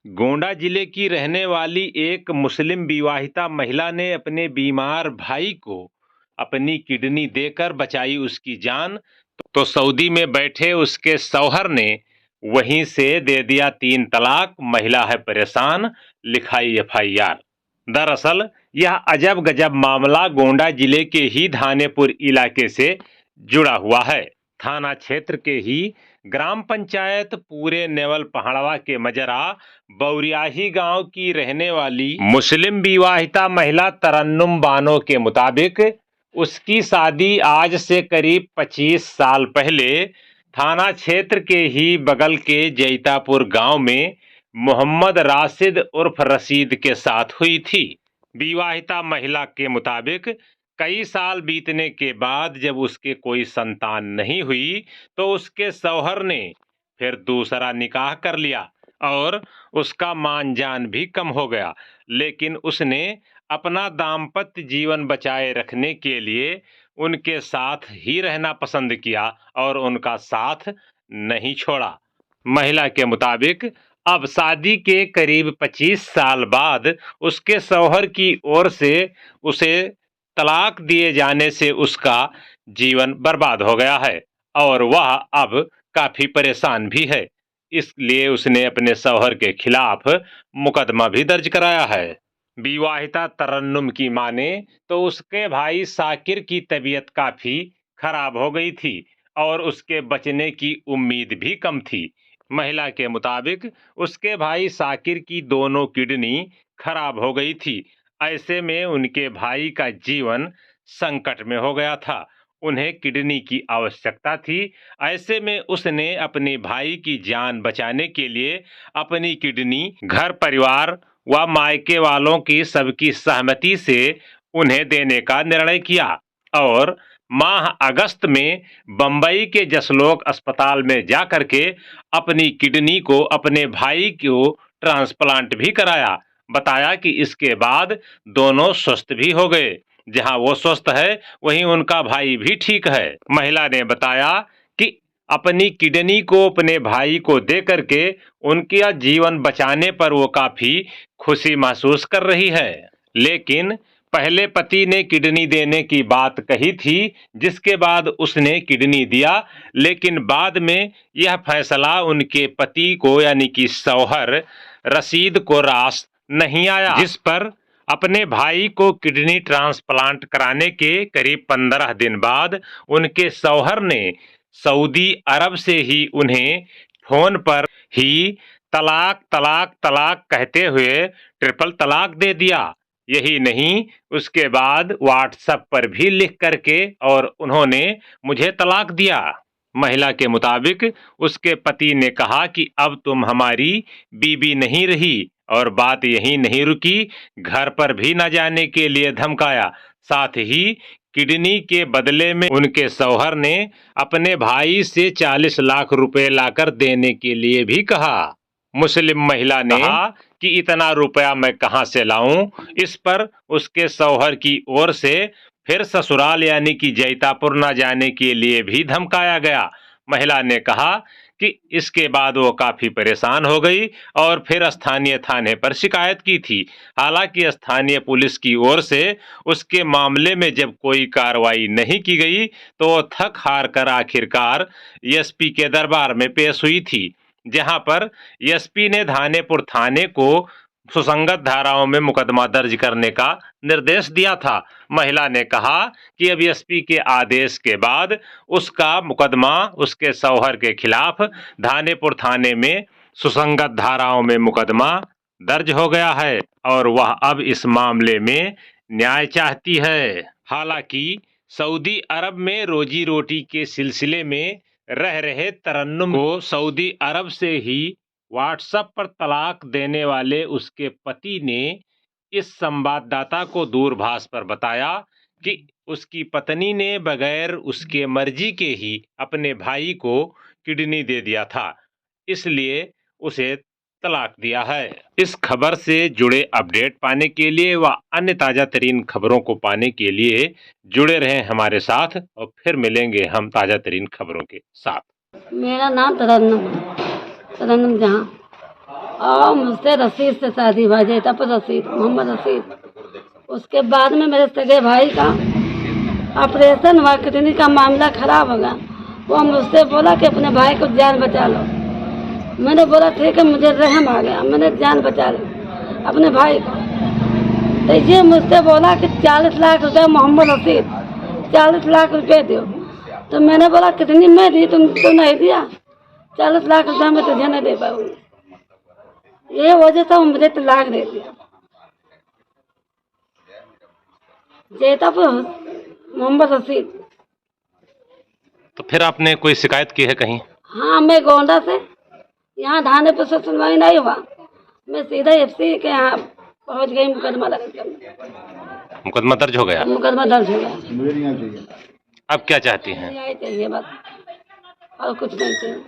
गोंडा जिले की रहने वाली एक मुस्लिम विवाहिता महिला ने अपने बीमार भाई को अपनी किडनी देकर बचाई उसकी जान। तो सऊदी में बैठे उसके शौहर ने वहीं से दे दिया 3 तलाक। महिला है परेशान, लिखाई एफआईआर। दरअसल यह अजब गजब मामला गोंडा जिले के ही धानेपुर इलाके से जुड़ा हुआ है। थाना क्षेत्र के ही ग्राम पंचायत पूरे नेवल पहाड़वा के मजरा बौरियाही गांव की रहने वाली मुस्लिम विवाहिता महिला तरन्नुम बानो के मुताबिक उसकी शादी आज से करीब 25 साल पहले थाना क्षेत्र के ही बगल के जैतापुर गांव में मोहम्मद राशिद उर्फ रशीद के साथ हुई थी। विवाहिता महिला के मुताबिक कई साल बीतने के बाद जब उसके कोई संतान नहीं हुई तो उसके शौहर ने फिर दूसरा निकाह कर लिया और उसका मान जान भी कम हो गया। लेकिन उसने अपना दाम्पत्य जीवन बचाए रखने के लिए उनके साथ ही रहना पसंद किया और उनका साथ नहीं छोड़ा। महिला के मुताबिक अब शादी के करीब 25 साल बाद उसके शौहर की ओर से उसे तलाक दिए जाने से उसका जीवन बर्बाद हो गया है और वह अब काफी परेशान भी है। इसलिए उसने अपने शौहर के खिलाफ मुकदमा भी दर्ज कराया है। विवाहिता तरन्नुम की माने तो उसके भाई साकिर की तबीयत काफी खराब हो गई थी और उसके बचने की उम्मीद भी कम थी। महिला के मुताबिक उसके भाई साकिर की दोनों किडनी खराब हो गई थी। ऐसे में उनके भाई का जीवन संकट में हो गया था। उन्हें किडनी की आवश्यकता थी। ऐसे में उसने अपने भाई की जान बचाने के लिए अपनी किडनी घर परिवार व मायके वालों की सबकी सहमति से उन्हें देने का निर्णय किया और माह अगस्त में बंबई के जसलोक अस्पताल में जाकर के अपनी किडनी को अपने भाई को ट्रांसप्लांट भी कराया। बताया कि इसके बाद दोनों स्वस्थ भी हो गए। जहां वो स्वस्थ है वहीं उनका भाई भी ठीक है। महिला ने बताया कि अपनी किडनी को अपने भाई को दे करके उनका जीवन बचाने पर वो काफी खुशी महसूस कर रही है। लेकिन पहले पति ने किडनी देने की बात कही थी, जिसके बाद उसने किडनी दिया। लेकिन बाद में यह फैसला उनके पति को यानी कि शौहर रशीद को रास नहीं आया, जिस पर अपने भाई को किडनी ट्रांसप्लांट कराने के करीब 15 दिन बाद उनके शौहर ने सऊदी अरब से ही उन्हें फोन पर ही तलाक तलाक तलाक कहते हुए ट्रिपल तलाक दे दिया। यही नहीं, उसके बाद व्हाट्सएप पर भी लिख करके और उन्होंने मुझे तलाक दिया। महिला के मुताबिक उसके पति ने कहा कि अब तुम हमारी बीवी नहीं रही और बात यहीं नहीं रुकी, घर पर भी न जाने के लिए धमकाया। साथ ही किडनी के बदले में उनके शौहर ने अपने भाई से 40 लाख रुपए लाकर देने के लिए भी कहा। मुस्लिम महिला ने कहा कि इतना रुपया मैं कहां से लाऊं। इस पर उसके शौहर की ओर से फिर ससुराल यानी कि जैतापुर न जाने के लिए भी धमकाया गया। महिला ने कहा कि इसके बाद वो काफी परेशान हो गई और फिर स्थानीय थाने पर शिकायत की थी। हालांकि स्थानीय पुलिस की ओर से उसके मामले में जब कोई कार्रवाई नहीं की गई तो वो थक हार कर आखिरकार एसपी के दरबार में पेश हुई थी, जहां पर एसपी ने धानेपुर थाने को सुसंगत धाराओं में मुकदमा दर्ज करने का निर्देश दिया था। महिला ने कहा कि अब एसपी के आदेश के बाद उसका मुकदमा उसके शौहर के खिलाफ धानेपुर थाने में सुसंगत धाराओं में मुकदमा दर्ज हो गया है और वह अब इस मामले में न्याय चाहती है। हालांकि सऊदी अरब में रोजी रोटी के सिलसिले में रह रहे तरन्नुम को सऊदी अरब से ही व्हाट्सएप पर तलाक देने वाले उसके पति ने इस संवाददाता को दूरभाष पर बताया कि उसकी पत्नी ने बगैर उसके मर्जी के ही अपने भाई को किडनी दे दिया था, इसलिए उसे तलाक दिया है। इस खबर से जुड़े अपडेट पाने के लिए व अन्य ताजा तरीन खबरों को पाने के लिए जुड़े रहें हमारे साथ और फिर मिलेंगे हम ताजा तरीन खबरों के साथ। मेरा नाम तरन्नुम है, तरन्नुम जहां। और मुझसे रसीद से शादी भाई जैतापुर रसीद, मोहम्मद रसीद। उसके बाद में मेरे सगे भाई का ऑपरेशन हुआ, किडनी का मामला खराब हो गया। वो मुझसे बोला कि अपने भाई को जान बचा लो। मैंने बोला ठीक है, मुझे रहम आ गया, मैंने जान बचा ली अपने भाई को। तो ये मुझसे बोला कि 40 लाख रुपए मोहम्मद रसीद, 40 लाख रुपए दो। तो मैंने बोला कितनी मैं दी, तुम तो नहीं दिया, 40 लाख रुपए मैं तुझे नहीं दे पाऊंगी। ये वजह से मुझे तलाक दे दिया। जैतापुर मोहम्मद रसीद। तो फिर आपने कोई शिकायत की है कहीं? हाँ, मैं गोंडा से यहाँ थाने पर से सुनवाई नहीं हुआ, मैं सीधा FC के यहाँ पहुँच गई। मुकदमा दर्ज करने। मुकदमा दर्ज हो गया? मुकदमा दर्ज हो गया। अब क्या चाहती हैं? न्याय चाहिए बस, और कुछ नहीं चाहिए।